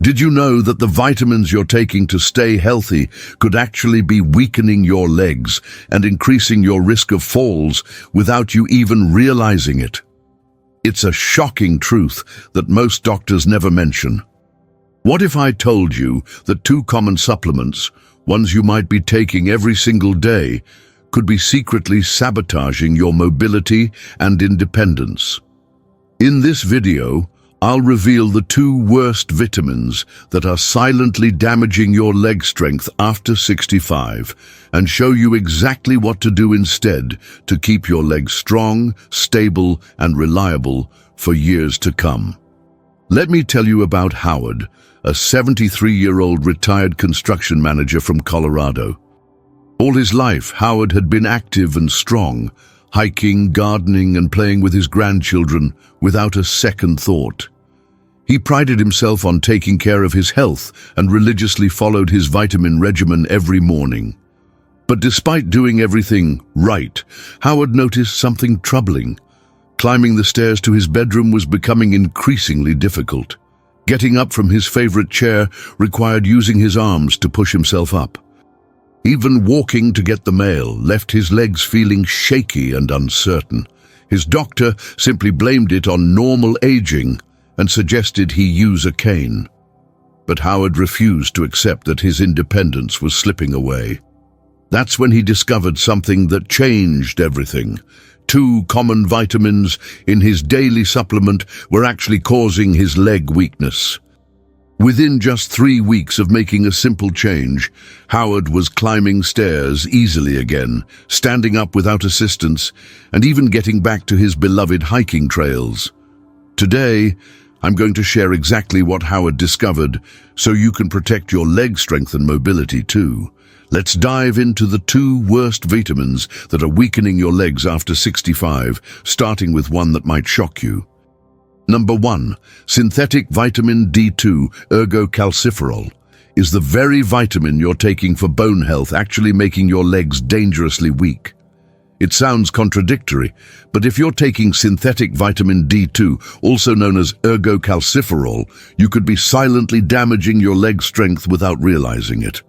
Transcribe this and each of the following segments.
Did you know that the vitamins you're taking to stay healthy could actually be weakening your legs and increasing your risk of falls without you even realizing it? It's a shocking truth that most doctors never mention. What if I told you that two common supplements, ones you might be taking every single day, could be secretly sabotaging your mobility and independence? In this video, I'll reveal the two worst vitamins that are silently damaging your leg strength after 65 and show you exactly what to do instead to keep your legs strong, stable, and reliable for years to come. Let me tell you about Howard, a 73-year-old retired construction manager from Colorado. All his life, Howard had been active and strong, hiking, gardening, and playing with his grandchildren without a second thought. He prided himself on taking care of his health and religiously followed his vitamin regimen every morning. But despite doing everything right, Howard noticed something troubling. Climbing the stairs to his bedroom was becoming increasingly difficult. Getting up from his favorite chair required using his arms to push himself up. Even walking to get the mail left his legs feeling shaky and uncertain. His doctor simply blamed it on normal aging and suggested he use a cane. But Howard refused to accept that his independence was slipping away. That's when he discovered something that changed everything. Two common vitamins in his daily supplement were actually causing his leg weakness. Within just 3 weeks of making a simple change, Howard was climbing stairs easily again, standing up without assistance, and even getting back to his beloved hiking trails. Today, I'm going to share exactly what Howard discovered so you can protect your leg strength and mobility too. Let's dive into the two worst vitamins that are weakening your legs after 65, starting with one that might shock you. Number 1, synthetic vitamin D2, ergocalciferol, is the very vitamin you're taking for bone health actually making your legs dangerously weak. It sounds contradictory, but if you're taking synthetic vitamin D2, also known as ergocalciferol, you could be silently damaging your leg strength without realizing it.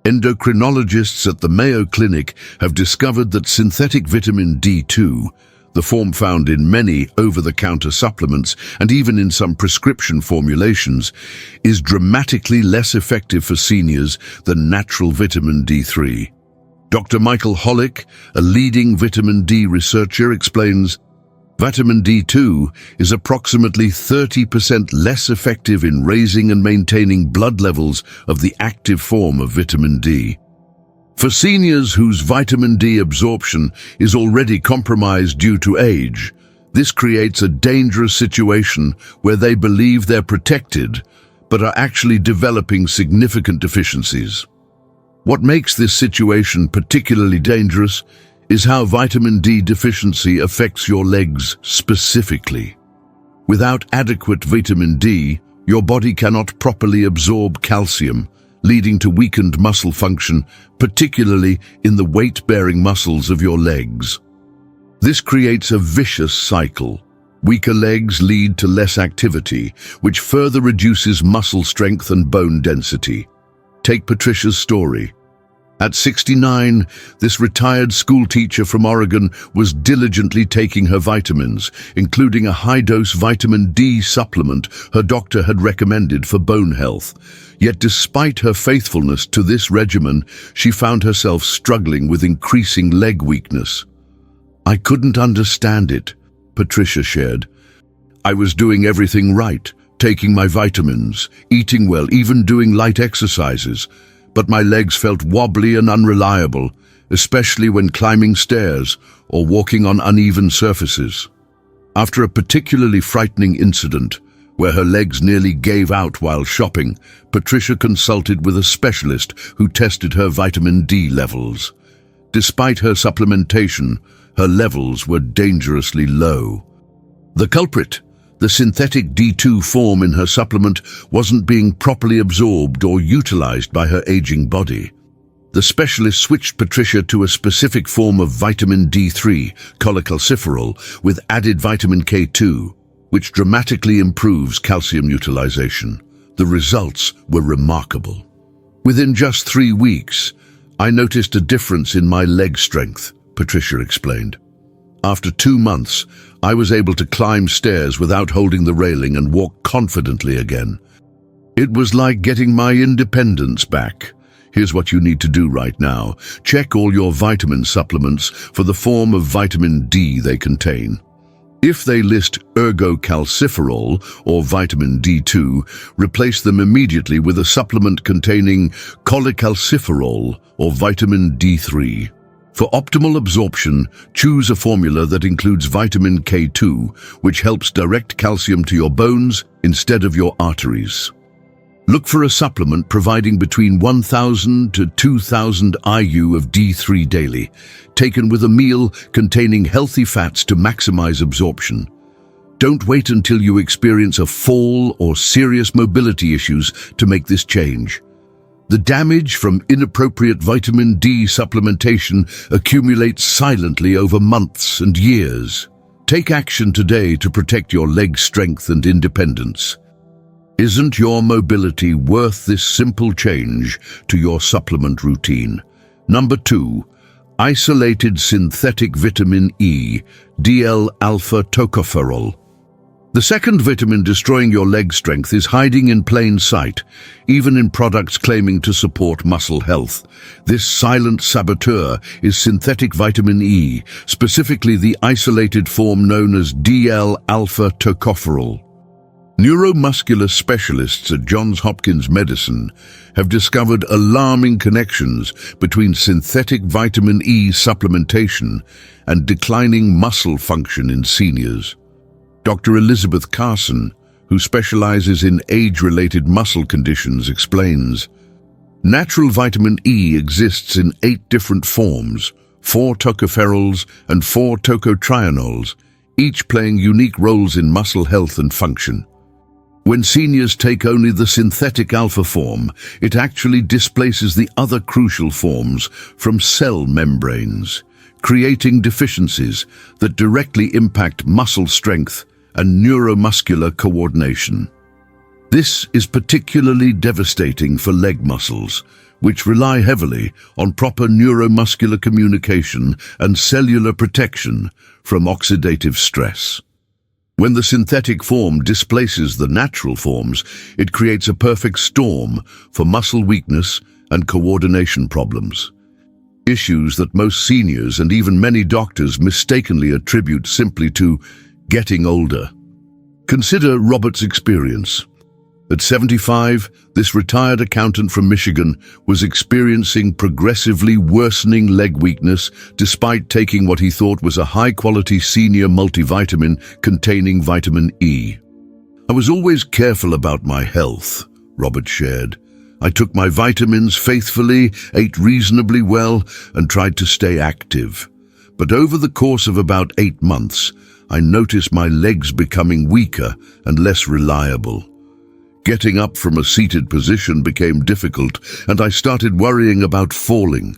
Endocrinologists at the Mayo Clinic have discovered that synthetic vitamin D2, the form found in many over-the-counter supplements and even in some prescription formulations, is dramatically less effective for seniors than natural vitamin D3. Dr. Michael Hollick, a leading vitamin D researcher, explains, vitamin D2 is approximately 30% less effective in raising and maintaining blood levels of the active form of vitamin D. For seniors whose vitamin D absorption is already compromised due to age, this creates a dangerous situation where they believe they're protected, but are actually developing significant deficiencies. What makes this situation particularly dangerous is how vitamin D deficiency affects your legs specifically. Without adequate vitamin D, your body cannot properly absorb calcium, leading to weakened muscle function, particularly in the weight-bearing muscles of your legs. This creates a vicious cycle. Weaker legs lead to less activity, which further reduces muscle strength and bone density. Take Patricia's story. At 69, this retired school teacher from Oregon was diligently taking her vitamins, including a high-dose vitamin D supplement her doctor had recommended for bone health. Yet despite her faithfulness to this regimen, she found herself struggling with increasing leg weakness. "I couldn't understand it," Patricia shared. "I was doing everything right, taking my vitamins, eating well, even doing light exercises. But my legs felt wobbly and unreliable, especially when climbing stairs or walking on uneven surfaces." After a particularly frightening incident, where her legs nearly gave out while shopping, Patricia consulted with a specialist who tested her vitamin D levels. Despite her supplementation, her levels were dangerously low. The culprit, the synthetic D2 form in her supplement, wasn't being properly absorbed or utilized by her aging body. The specialist switched Patricia to a specific form of vitamin D3, cholecalciferol, with added vitamin K2, which dramatically improves calcium utilization. The results were remarkable. Within just 3 weeks, I noticed a difference in my leg strength, Patricia explained. After 2 months, I was able to climb stairs without holding the railing and walk confidently again. It was like getting my independence back. Here's what you need to do right now. Check all your vitamin supplements for the form of vitamin D they contain. If they list ergocalciferol or vitamin D2, replace them immediately with a supplement containing cholecalciferol or vitamin D3. For optimal absorption, choose a formula that includes vitamin K2, which helps direct calcium to your bones instead of your arteries. Look for a supplement providing between 1,000 to 2,000 IU of D3 daily, taken with a meal containing healthy fats to maximize absorption. Don't wait until you experience a fall or serious mobility issues to make this change. The damage from inappropriate vitamin D supplementation accumulates silently over months and years. Take action today to protect your leg strength and independence. Isn't your mobility worth this simple change to your supplement routine? Number 2, isolated synthetic vitamin E, DL-alpha tocopherol. The second vitamin destroying your leg strength is hiding in plain sight, even in products claiming to support muscle health. This silent saboteur is synthetic vitamin E, specifically the isolated form known as DL-alpha tocopherol. Neuromuscular specialists at Johns Hopkins Medicine have discovered alarming connections between synthetic vitamin E supplementation and declining muscle function in seniors. Dr. Elizabeth Carson, who specializes in age-related muscle conditions, explains, natural vitamin E exists in 8 different forms, 4 tocopherols and 4 tocotrienols, each playing unique roles in muscle health and function. When seniors take only the synthetic alpha form, it actually displaces the other crucial forms from cell membranes, creating deficiencies that directly impact muscle strength and neuromuscular coordination. This is particularly devastating for leg muscles, which rely heavily on proper neuromuscular communication and cellular protection from oxidative stress. When the synthetic form displaces the natural forms, it creates a perfect storm for muscle weakness and coordination problems. Issues that most seniors and even many doctors mistakenly attribute simply to getting older. Consider Robert's experience. At 75, this retired accountant from Michigan was experiencing progressively worsening leg weakness despite taking what he thought was a high-quality senior multivitamin containing vitamin E. I was always careful about my health, Robert shared. I took my vitamins faithfully, ate reasonably well, and tried to stay active. But over the course of about 8 months, I noticed my legs becoming weaker and less reliable. Getting up from a seated position became difficult, and I started worrying about falling.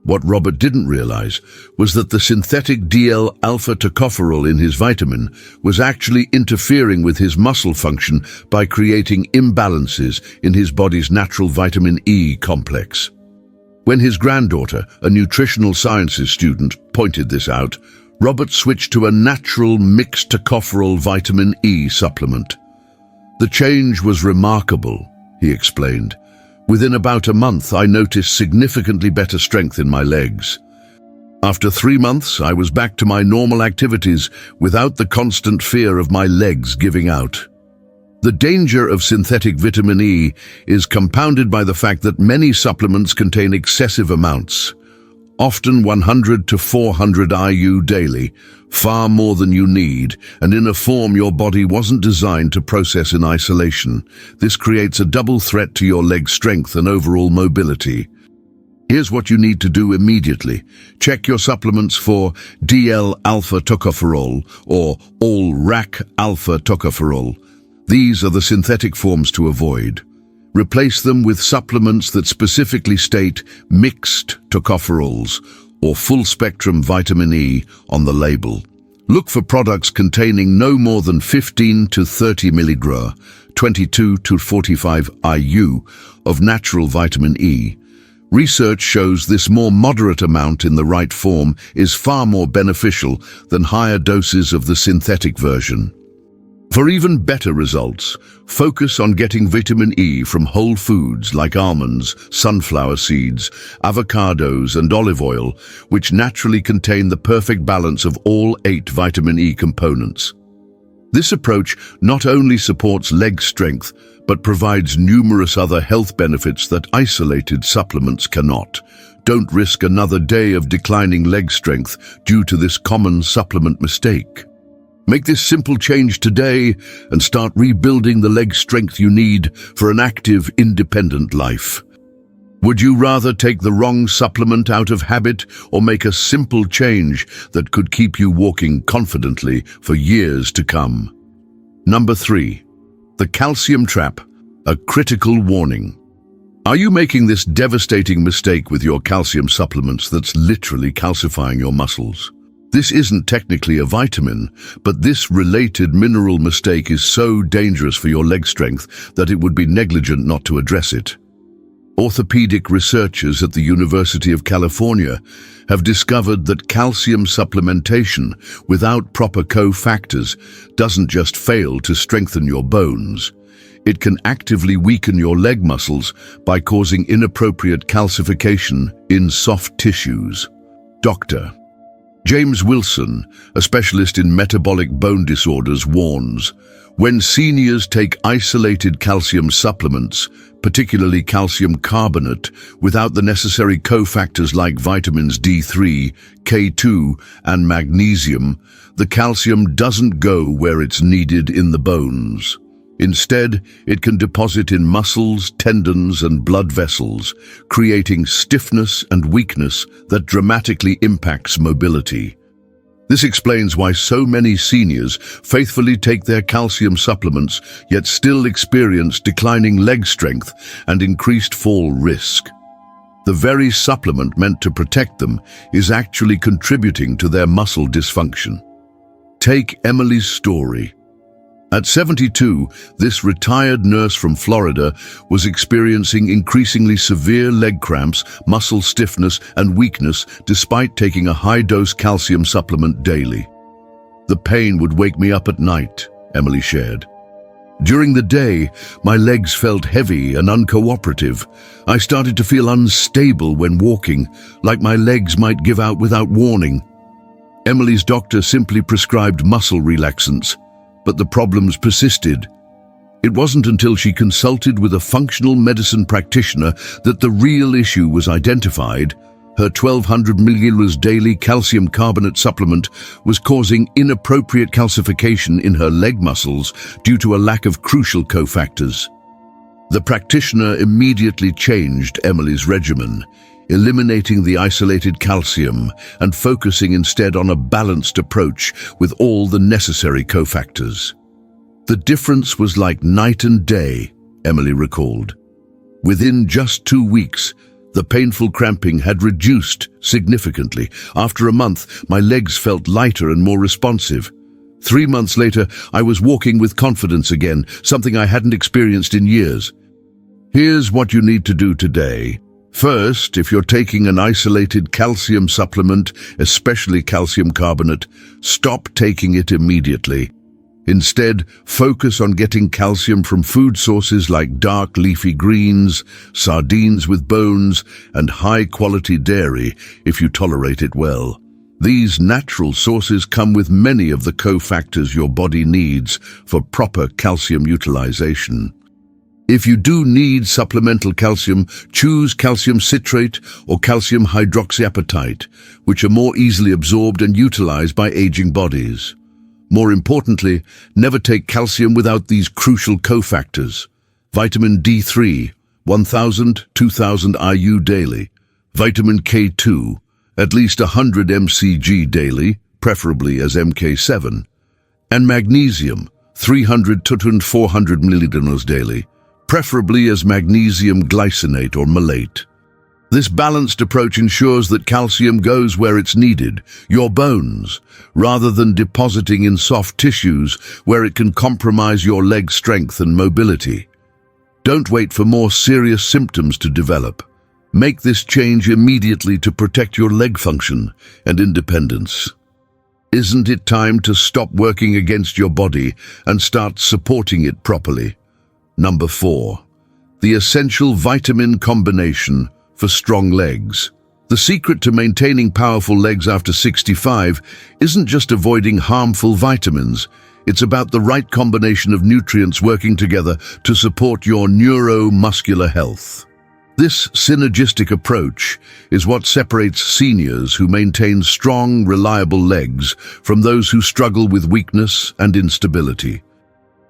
What Robert didn't realize was that the synthetic DL-alpha tocopherol in his vitamin was actually interfering with his muscle function by creating imbalances in his body's natural vitamin E complex. When his granddaughter, a nutritional sciences student, pointed this out, Robert switched to a natural mixed tocopherol vitamin E supplement. The change was remarkable, he explained. Within about a month, I noticed significantly better strength in my legs. After 3 months, I was back to my normal activities without the constant fear of my legs giving out. The danger of synthetic vitamin E is compounded by the fact that many supplements contain excessive amounts, often 100 to 400 IU daily, far more than you need, and in a form your body wasn't designed to process in isolation. This creates a double threat to your leg strength and overall mobility. Here's what you need to do immediately. Check your supplements for DL-alpha tocopherol or all-RAC-alpha tocopherol. These are the synthetic forms to avoid. Replace them with supplements that specifically state mixed tocopherols or full-spectrum vitamin E on the label. Look for products containing no more than 15 to 30 mg 22 to 45 IU, of natural vitamin E. Research shows this more moderate amount in the right form is far more beneficial than higher doses of the synthetic version. For even better results, focus on getting vitamin E from whole foods like almonds, sunflower seeds, avocados, and olive oil, which naturally contain the perfect balance of all 8 vitamin E components. This approach not only supports leg strength, but provides numerous other health benefits that isolated supplements cannot. Don't risk another day of declining leg strength due to this common supplement mistake. Make this simple change today and start rebuilding the leg strength you need for an active, independent life. Would you rather take the wrong supplement out of habit or make a simple change that could keep you walking confidently for years to come? Number 3. The calcium trap, a critical warning. Are you making this devastating mistake with your calcium supplements that's literally calcifying your muscles? This isn't technically a vitamin, but this related mineral mistake is so dangerous for your leg strength that it would be negligent not to address it. Orthopedic researchers at the University of California have discovered that calcium supplementation without proper cofactors doesn't just fail to strengthen your bones. It can actively weaken your leg muscles by causing inappropriate calcification in soft tissues. Dr. James Wilson, a specialist in metabolic bone disorders, warns, when seniors take isolated calcium supplements, particularly calcium carbonate, without the necessary cofactors like vitamins D3, K2, and magnesium, the calcium doesn't go where it's needed in the bones. Instead, it can deposit in muscles, tendons, and blood vessels, creating stiffness and weakness that dramatically impacts mobility. This explains why so many seniors faithfully take their calcium supplements yet still experience declining leg strength and increased fall risk. The very supplement meant to protect them is actually contributing to their muscle dysfunction. Take Emily's story. At 72, this retired nurse from Florida was experiencing increasingly severe leg cramps, muscle stiffness, and weakness despite taking a high-dose calcium supplement daily. "The pain would wake me up at night," Emily shared. "During the day, my legs felt heavy and uncooperative. I started to feel unstable when walking, like my legs might give out without warning." Emily's doctor simply prescribed muscle relaxants, but the problems persisted. It wasn't until she consulted with a functional medicine practitioner that the real issue was identified. Her 1,200 milliliters daily calcium carbonate supplement was causing inappropriate calcification in her leg muscles due to a lack of crucial cofactors. The practitioner immediately changed Emily's regimen, eliminating the isolated calcium and focusing instead on a balanced approach with all the necessary cofactors. The difference was like night and day, Emily recalled. Within just 2 weeks, the painful cramping had reduced significantly. After a month, my legs felt lighter and more responsive. 3 months later, I was walking with confidence again, something I hadn't experienced in years. Here's what you need to do today. First, if you're taking an isolated calcium supplement, especially calcium carbonate, stop taking it immediately. Instead, focus on getting calcium from food sources like dark leafy greens, sardines with bones, and high-quality dairy if you tolerate it well. These natural sources come with many of the cofactors your body needs for proper calcium utilization. If you do need supplemental calcium, choose calcium citrate or calcium hydroxyapatite, which are more easily absorbed and utilized by aging bodies. More importantly, never take calcium without these crucial cofactors. Vitamin D3, 1,000–2,000 IU daily. Vitamin K2, at least 100 mcg daily, preferably as Mk7. And magnesium, 300–400 milliliters daily, preferably as magnesium glycinate or malate. This balanced approach ensures that calcium goes where it's needed, your bones, rather than depositing in soft tissues where it can compromise your leg strength and mobility. Don't wait for more serious symptoms to develop. Make this change immediately to protect your leg function and independence. Isn't it time to stop working against your body and start supporting it properly? Number 4. The essential vitamin combination for strong legs. The secret to maintaining powerful legs after 65 isn't just avoiding harmful vitamins. It's about the right combination of nutrients working together to support your neuromuscular health. This synergistic approach is what separates seniors who maintain strong, reliable legs from those who struggle with weakness and instability.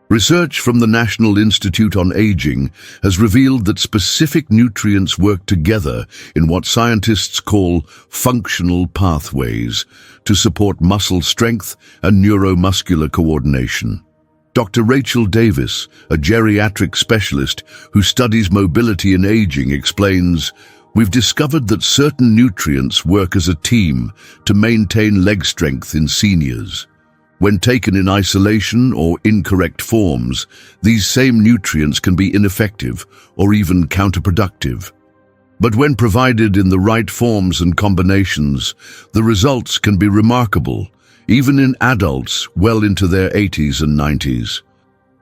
Research from the National Institute on Aging has revealed that specific nutrients work together in what scientists call functional pathways to support muscle strength and neuromuscular coordination. Dr. Rachel Davis, a geriatric specialist who studies mobility in aging, explains, "We've discovered that certain nutrients work as a team to maintain leg strength in seniors. When taken in isolation or incorrect forms, these same nutrients can be ineffective or even counterproductive. But when provided in the right forms and combinations, the results can be remarkable, even in adults well into their 80s and 90s.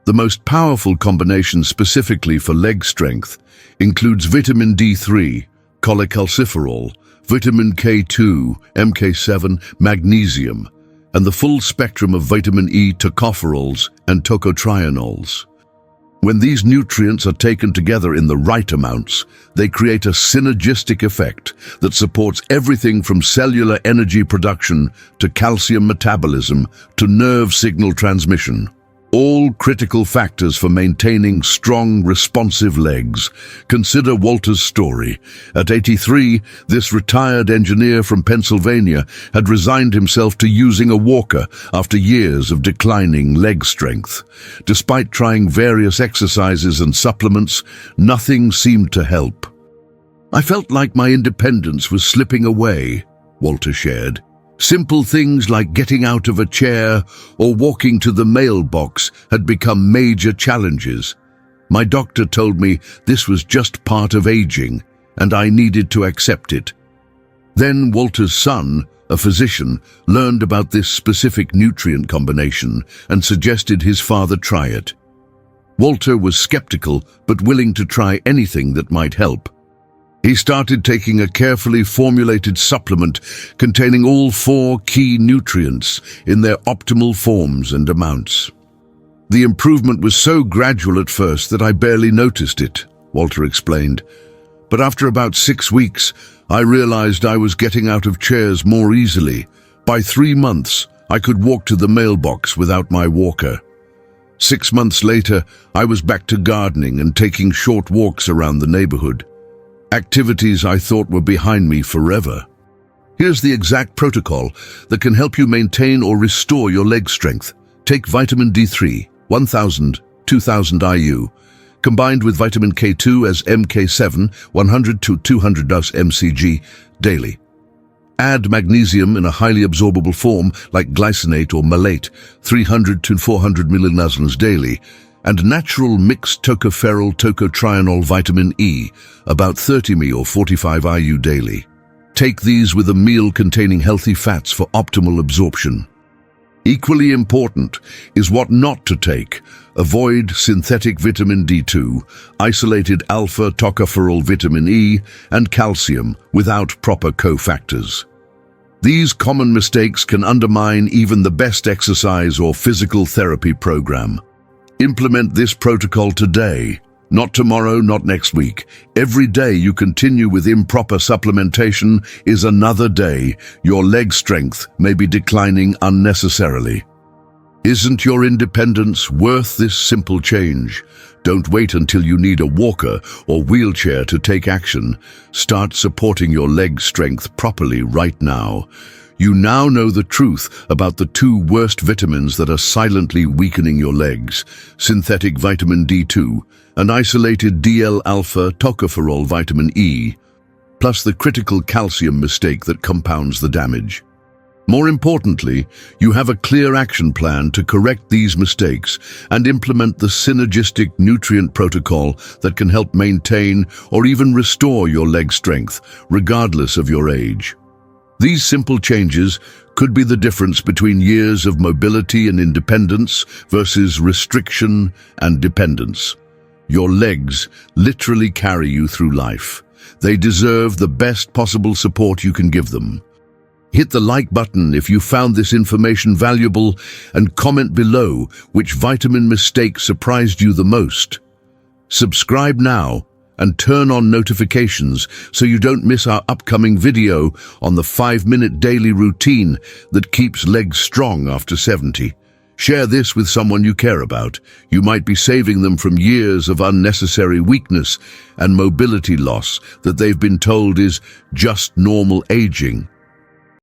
The most powerful combination specifically for leg strength includes vitamin D3, cholecalciferol, vitamin K2, MK7, magnesium, and the full spectrum of vitamin E tocopherols and tocotrienols. When these nutrients are taken together in the right amounts, they create a synergistic effect that supports everything from cellular energy production to calcium metabolism to nerve signal transmission. All critical factors for maintaining strong, responsive legs. Consider Walter's story. At 83, this retired engineer from Pennsylvania had resigned himself to using a walker after years of declining leg strength. Despite trying various exercises and supplements, nothing seemed to help. "I felt like my independence was slipping away," Walter shared. "Simple things like getting out of a chair or walking to the mailbox had become major challenges. My doctor told me this was just part of aging, and I needed to accept it." Then Walter's son, a physician, learned about this specific nutrient combination and suggested his father try it. Walter was skeptical but willing to try anything that might help. He started taking a carefully formulated supplement containing all 4 key nutrients in their optimal forms and amounts. "The improvement was so gradual at first that I barely noticed it," Walter explained. "But after about 6 weeks, I realized I was getting out of chairs more easily. By 3 months, I could walk to the mailbox without my walker. 6 months later, I was back to gardening and taking short walks around the neighborhood. Activities I thought were behind me forever." Here's the exact protocol that can help you maintain or restore your leg strength. Take vitamin D3, 1000, 2000 IU, combined with vitamin K2 as MK7, 100 to 200 mcg daily. Add magnesium in a highly absorbable form like glycinate or malate, 300 to 400 mg daily, and natural mixed tocopherol tocotrienol vitamin E, about 30 mg or 45 IU daily. Take these with a meal containing healthy fats for optimal absorption. Equally important is what not to take. Avoid synthetic vitamin D2, isolated alpha tocopherol vitamin E, and calcium without proper cofactors. These common mistakes can undermine even the best exercise or physical therapy program. Implement this protocol today, not tomorrow, not next week. Every day you continue with improper supplementation is another day your leg strength may be declining unnecessarily. Isn't your independence worth this simple change? Don't wait until you need a walker or wheelchair to take action. Start supporting your leg strength properly right now. You now know the truth about the 2 worst vitamins that are silently weakening your legs: synthetic vitamin D2 and isolated DL-alpha tocopherol vitamin E. plus the critical calcium mistake that compounds the damage. More importantly, you have a clear action plan to correct these mistakes and implement the synergistic nutrient protocol that can help maintain or even restore your leg strength, regardless of your age. These simple changes could be the difference between years of mobility and independence versus restriction and dependence. Your legs literally carry you through life. They deserve the best possible support you can give them. Hit the like button if you found this information valuable and comment below which vitamin mistake surprised you the most. Subscribe now and turn on notifications so you don't miss our upcoming video on the 5-minute daily routine that keeps legs strong after 70. Share this with someone you care about. You might be saving them from years of unnecessary weakness and mobility loss that they've been told is just normal aging.